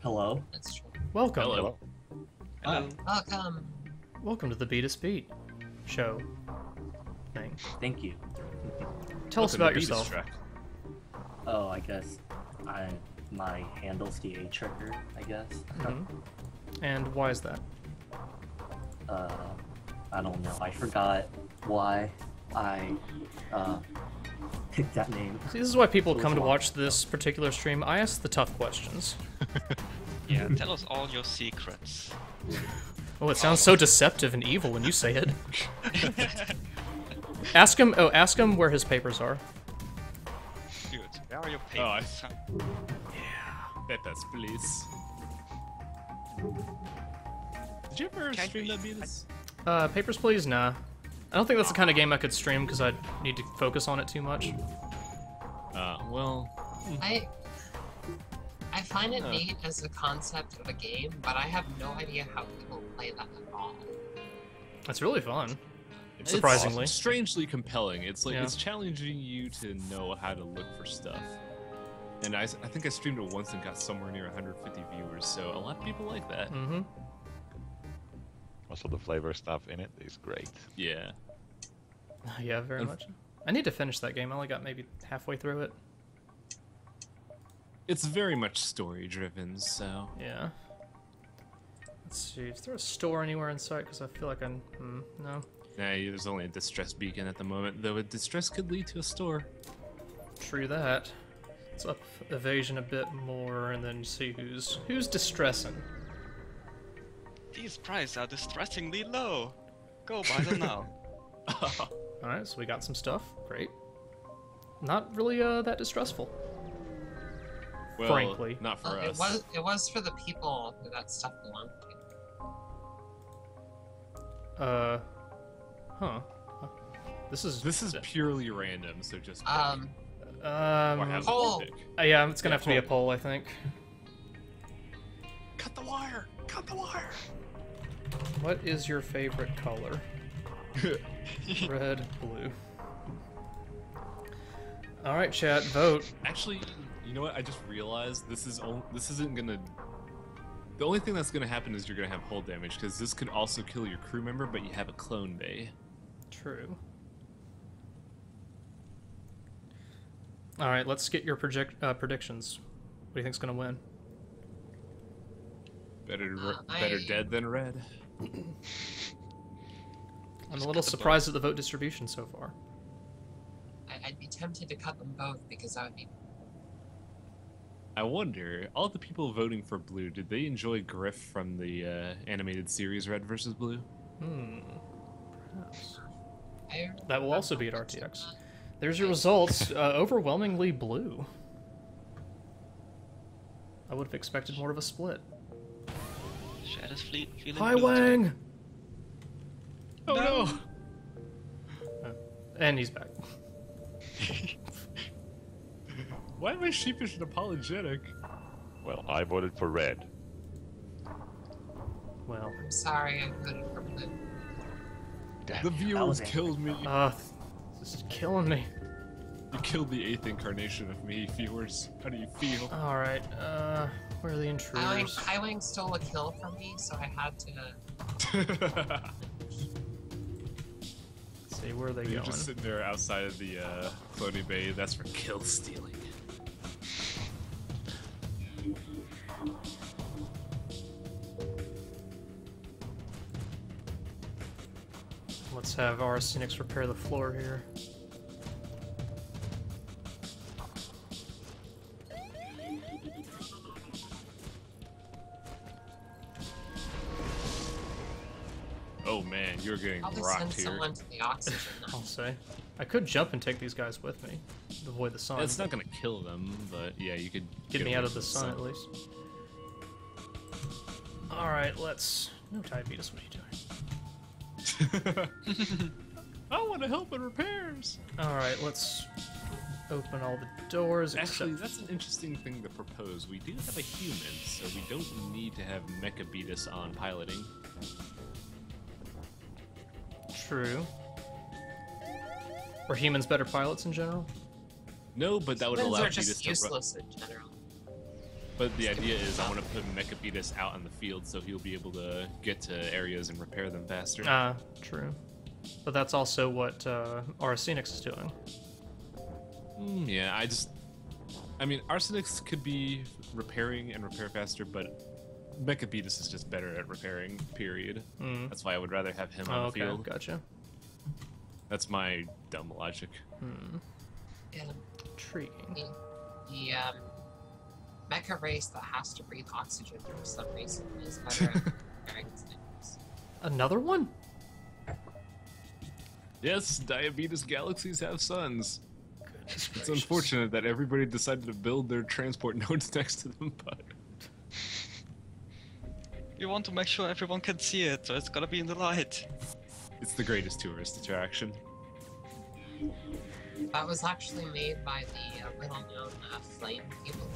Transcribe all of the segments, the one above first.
Hello. That's true. Welcome. Hello. Welcome. Welcome to the Beatus Beat show thing. Thank you. Tell us about yourself. Oh, I guess my handle's the A trigger, I guess. And why is that? I don't know. I forgot why I picked that name. See, this is why people come to watch this particular stream. I ask the tough questions. Yeah, tell us all your secrets. Oh, it sounds so deceptive and evil when you say it. Ask him. Oh, ask him where his papers are. Good. Where are your papers? Papers, please. Did you ever stream that, Diabetus? Papers, please. Nah. I don't think that's the kind of game I could stream because I'd need to focus on it too much. Well. I find it neat as a concept of a game, but I have no idea how people play that at all. It's really fun. It's Surprisingly. strangely compelling. It's like Yeah. it's challenging you to know how to look for stuff. And I think I streamed it once and got somewhere near 150 viewers, so a lot of people like that. Mm-hmm. Also, the flavor stuff in it is great. Yeah. Yeah, very much. I need to finish that game. I only got maybe halfway through it. It's very much story driven, so. Yeah. Let's see. Is there a store anywhere in sight? Because I feel like I'm. No. Nah, there's only a distress beacon at the moment, though a distress could lead to a store. True that. Let's up evasion a bit more and then see who's distressing. These prices are distressingly low. Go buy them now. Alright, so we got some stuff. Great. Not really that distressful. Well, frankly. not for It us. was for the people who that stuff belonged to. Huh. This is purely random, so just pick. Or have poll. them pick. Yeah, it's gonna have to be a poll, I think. Cut the wire! Cut the wire! What is your favorite color? Red, blue. All right, chat, vote. Actually, you know what? I just realized this isn't gonna. The only thing that's gonna happen is you're gonna have hull damage because this could also kill your crew member, but you have a clone bay. True. All right, let's get your predictions. What do you think's gonna win? Better dead than red. I'm a little surprised at the vote distribution so far. I'd be tempted to cut them both because that would be. I wonder, all the people voting for blue, did they enjoy Griff from the animated series Red vs. Blue? Perhaps. That will also be at RTX. There's your results. Overwhelmingly blue. I would have expected more of a split. Shadow's fleet feeling Hi, blue. Wang! Oh no! And he's back. Why am I sheepish and apologetic? Well, I voted for red. Well, I'm sorry, I voted for blue. The viewers killed me. this is killing me. You killed the 8th incarnation of me, viewers. How do you feel? Alright, where are the intruders? Highwing stole a kill from me, so I had to. Let's see, where are they You're going? just sitting there outside of the cloning bay. That's for kill stealing. Let's have Arsenics repair the floor here. Oh man, you're getting Probably rocked send here. someone to the oxygen. I'll say. I could jump and take these guys with me. Avoid the sun. It's not gonna kill them, but yeah, you could Get me away out of from the sun at least. Alright, let's... No, Diabetus, what are you doing? I want to help in repairs. Alright, let's open all the doors Actually, except... that's an interesting thing to propose. We do have a human, so we don't need to have Mechabetus on piloting. True. Are humans better pilots in general? No, but that would Humans allow are just Betus to run. useless in general. But the idea is I want to put Diabetus out on the field so he'll be able to get to areas and repair them faster. Ah, true. But that's also what Arsenics is doing. Yeah, I mean, Arsenics could be repairing and repair faster, but Diabetus is just better at repairing, period. That's why I would rather have him on the Okay, field. gotcha. That's my dumb logic. Yeah. Intriguing. The mecha race that has to breathe oxygen for some reason is better at repairing things. Another one? Yes, Diabetes galaxies have suns. Goodness It's gracious. unfortunate that everybody decided to build their transport nodes next to them, but We want to make sure everyone can see it, so it's gotta be in the light. it's the greatest tourist attraction. That was actually made by the little-known Flame people.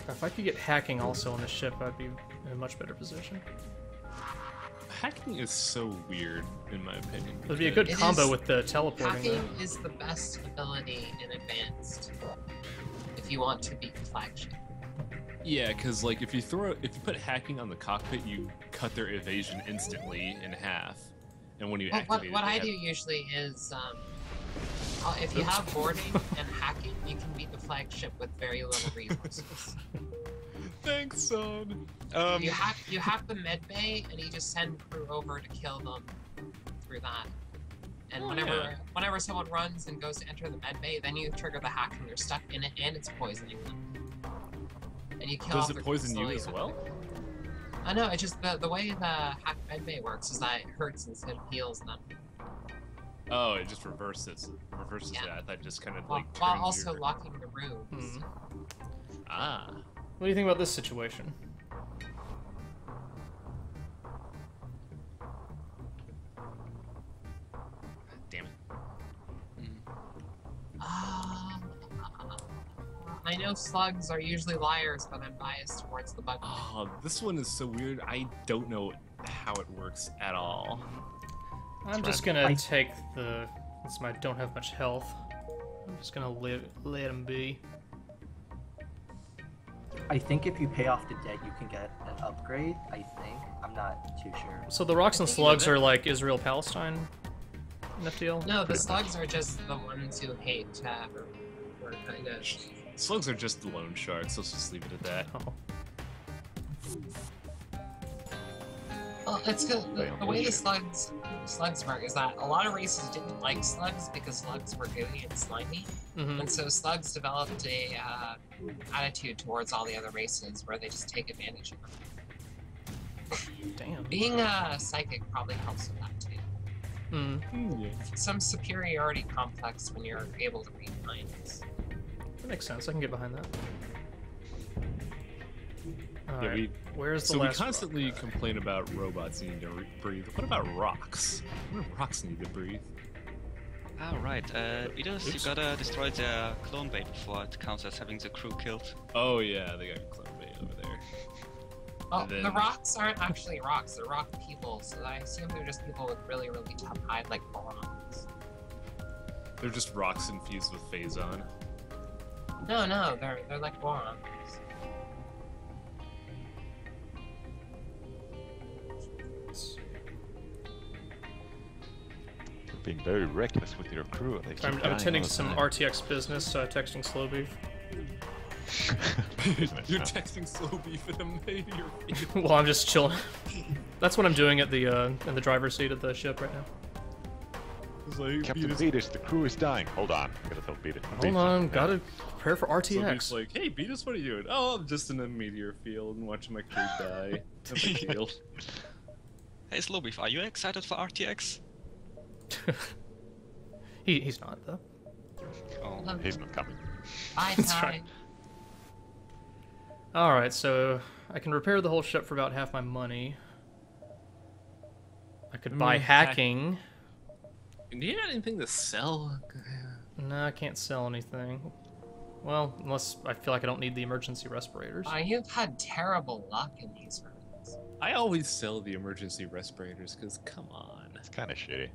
If I could get hacking also on the ship, I'd be in a much better position. Hacking is so weird, in my opinion. It'd be a good It combo is- with the teleporting. Hacking is the best ability in Advanced if you want to beat the flagship. Yeah, because like if you put hacking on the cockpit, you cut their evasion instantly in half, and when you Well, activate what it, I they do usually is, if you have boarding and hacking, you can beat the flagship with very little resources. Thanks, son. You hack the med bay, and you just send crew over to kill them through that. And whenever someone runs and goes to enter the med bay, then you trigger the hack, and they're stuck in it, and it's poisoning them. And you kill Does off it the poison you slowly. as well? No, it's just the way the hack med bay works is that it hurts instead of heals them. Oh, it just reverses Yeah. that. I thought it just kind of While, like while turns also your... locking the rooms. Ah. What do you think about this situation? Damn it. I know slugs are usually liars, but I'm biased towards the bug. Oh, this one is so weird. I don't know how it works at all. I'm just gonna take the... Since I don't have much health, I'm just gonna let him be. I think if you pay off the debt, you can get an upgrade. I think. I'm not too sure. So the rocks and I think slugs it- are like Israel-Palestine in FTL? No, the slugs are just the ones who hate or kind of. Slugs are just the loan sharks. Let's just leave it at that. Oh. Well, it's good. The way the slugs work is that a lot of races didn't like slugs because slugs were gooey and slimy, and so slugs developed a attitude towards all the other races where they just take advantage of them. Damn. Being psychic probably helps with that too. Yeah. Some superiority complex when you're able to read minds. That makes sense. I can get behind that. Yeah, Alright, where's the So we last constantly rock? complain about robots needing to breathe. What about rocks? What do rocks need to breathe? Ah, right. Diabetus, you gotta destroy their clone bay before it counts as having the crew killed. Oh yeah, they got a clone bay over there. Oh, And then- the rocks aren't actually rocks, they're rock people, so I assume they're just people with really, really tough hide like morons. They're just rocks infused with phazon. No, they're like morons. You're being very reckless with your crew. They keep I'm dying attending all to the some time. RTX business, texting Slow Beef. You're texting slow beef at him, maybe you're Well, I'm just chilling. That's what I'm doing at the in the driver's seat of the ship right now. It's like, Captain Beatus- Beatus, the crew is dying. Hold on. I gotta tell Beatus. Hold on, gotta prepare for So RTX. he's like, hey, Beatus, what are you doing? Oh, I'm just in a meteor field and watching my crew die. No big deal. Hey, Slowbeef, are you excited for RTX? He's not though. Oh. He's not coming. Bye, That's Ty. right. All right, so I can repair the whole ship for about half my money. I could buy hacking. Do you have anything to sell? No, I can't sell anything. Well, unless I feel like I don't need the emergency respirators. You've had terrible luck in these runs. I always sell the emergency respirators, because come on. It's kind of shitty.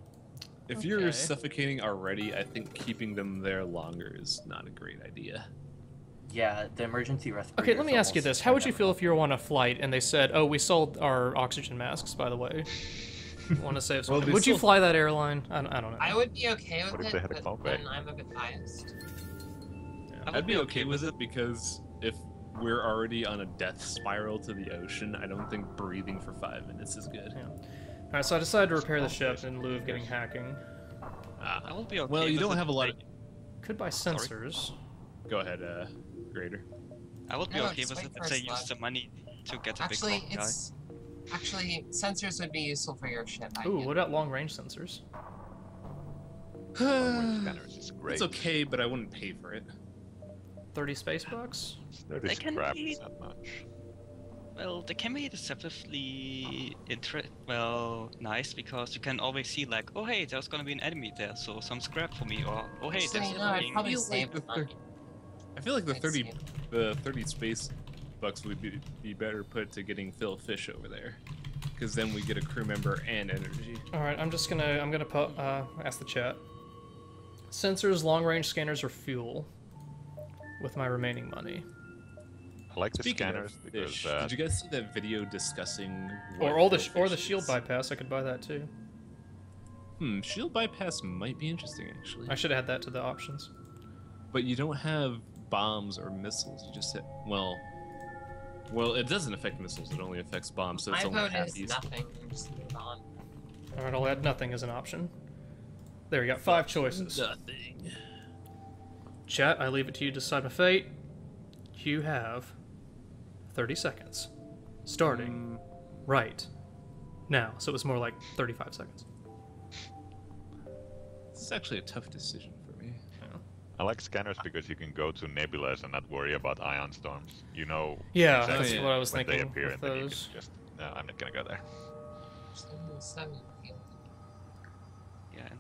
If Okay. you're suffocating already, I think keeping them there longer is not a great idea. Yeah, the emergency respirator. Okay, let me ask you this. How would you feel if you were on a flight and they said, oh, we sold our oxygen masks, by the way. Want to save some? Well, Would you fly that airline? I don't know. I would be okay What with if they it, had a but clone then bay? I'm a bit biased. I'd be okay with it because if we're already on a death spiral to the ocean, I don't think breathing for 5 minutes is good. Yeah. Alright, so I decided to repair the ship in lieu of getting hacking. I will be okay. Well, you with don't it, have a lot of... Could buy sensors. Go ahead, Grader. I would be No, okay just with wait it for if a they use slug. the money to get a Actually, big rock guy. actually sensors would be useful for your ship. Ooh, what about long-range sensors? Scanners is great. It's okay, but I wouldn't pay for it. 30 space bucks? That They is can crap, be- not much. Well, they can be deceptively nice because you can always see like, oh hey, there's gonna be an enemy there, so some scrap for me, or oh hey, So, there's you know, I'd something. probably feel save like the money. I feel like I'd save. the 30 space bucks would be better put to getting Phil Fish over there, because then we get a crew member and energy. Alright, I'm gonna ask the chat. Sensors, long-range scanners, or fuel? With my remaining money. I like the Speaking scanners of because Fish, did you guys see that video discussing Or the Phil Fish shield is? bypass, I could buy that too. Shield bypass might be interesting actually. I should add that to the options. But you don't have bombs or missiles. You just hit, well, it doesn't affect missiles. It only affects bombs. So it's My only vote half is useful. nothing. Just move on. Alright, I'll add nothing as an option. There, you got 5 choices. Nothing. Chat, I leave it to you to decide my fate. You have 30 seconds. Starting right now. So it was more like 35 seconds. This is actually a tough decision for me. I like scanners because you can go to nebulas and not worry about ion storms. You know Yeah, exactly that's what I was when they thinking appear, with and then you those. can just... No, I'm not gonna go there. Yeah, and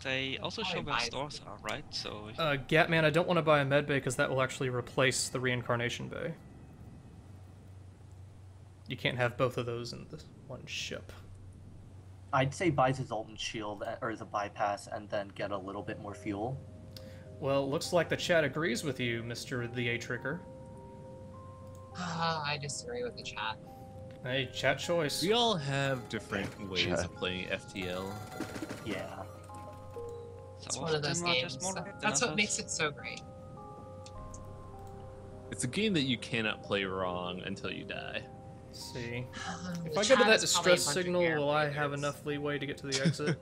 they also show where stores are, right? So Gatman, I don't want to buy a med bay because that will actually replace the reincarnation bay. You can't have both of those in this one ship. I'd say buy the Zoltan shield or the bypass and then get a little bit more fuel. Well, looks like the chat agrees with you, Mr. the A-Tricker. I disagree with the chat. Hey, chat choice. We all have different ways Chat. of playing FTL. Yeah. It's some one of those them are games. just more than That's what others. makes it so great. It's a game that you cannot play wrong until you die. Let's see. The If I go to chat that is probably a distress bunch of signal, will I airliners. have enough leeway to get to the exit?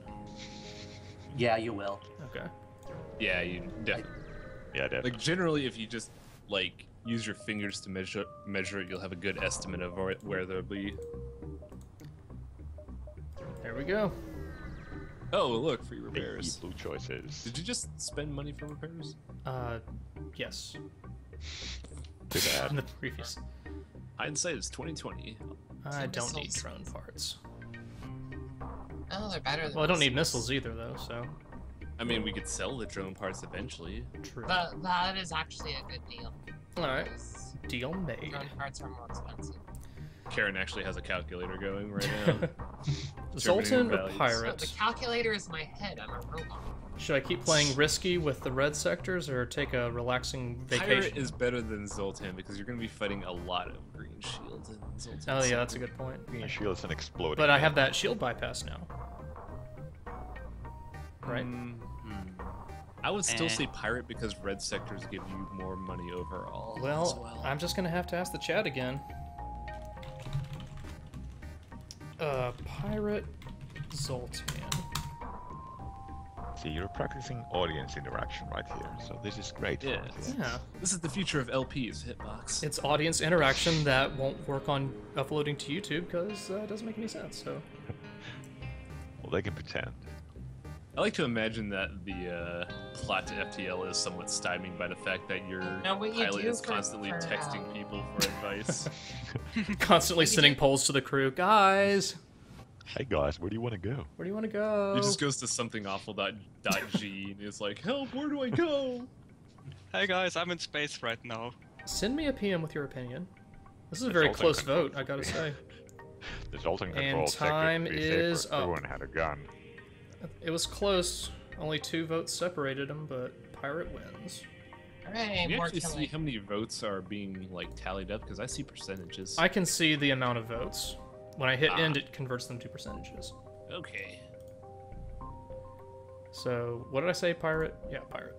Yeah, you will. Okay. Yeah, you definitely. Yeah, definitely. Like generally, if you just like use your fingers to measure it, you'll have a good estimate of where they'll be. There we go. Oh, look, free Big repairs. blue choices. Did you just spend money for repairs? Yes. Too bad. In the previous. Hindsight is 2020. I don't need missiles. drone parts. Oh, they're better than Well, I don't need missiles. missiles either, though, so. I mean, we could sell the drone parts eventually. True. That is actually a good deal. Alright. Because Deal made. drone parts are more expensive. Karen actually has a calculator going right now. Zoltan or values. So Pirate? the calculator is my head. I'm a robot. Should I keep playing risky with the red sectors or take a relaxing vacation? Pirate is better than Zoltan because you're going to be fighting a lot of green shields in Zoltan. Oh yeah, that's a good point. Green shields and exploding. But I have that shield bypass now. Right? I would still Eh. say pirate because red sectors give you more money overall. as Well, I'm just gonna have to ask the chat again. Pirate Zoltan. See, you're practicing audience interaction right here, so this is great. Yeah. For us. Yeah. This is the future of LPs, Hitbox. It's audience interaction that won't work on uploading to YouTube because it doesn't make any sense. So Well, they can pretend. I like to imagine that the plot to FTL is somewhat stymied by the fact that your Now, what you pilot do is for- constantly for, texting people for advice. constantly sending polls to the crew, guys. Hey guys, where do you want to go? Where do you want to go? He just goes to somethingawful.g and is like, help, where do I go? Hey guys, I'm in space right now. Send me a PM with your opinion. This is a The very Zoltan close control. vote, I gotta say. The Zoltan And control time sector is safer if up. everyone had a gun. It was close. Only 2 votes separated them, but Pirate wins. Hooray, Can you more actually see killing. how many votes are being like tallied up? Because I see percentages. I can see the amount of votes. When I hit end, it converts them to percentages. Okay. So, what did I say, pirate? Yeah, pirate.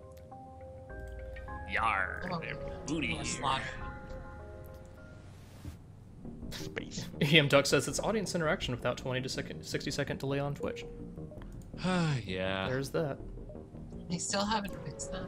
Yar. Oh, Booty. a slot. Space. EM Duck says it's audience interaction without 20 to 60-second delay on Twitch. Yeah. There's that. They still haven't fixed that.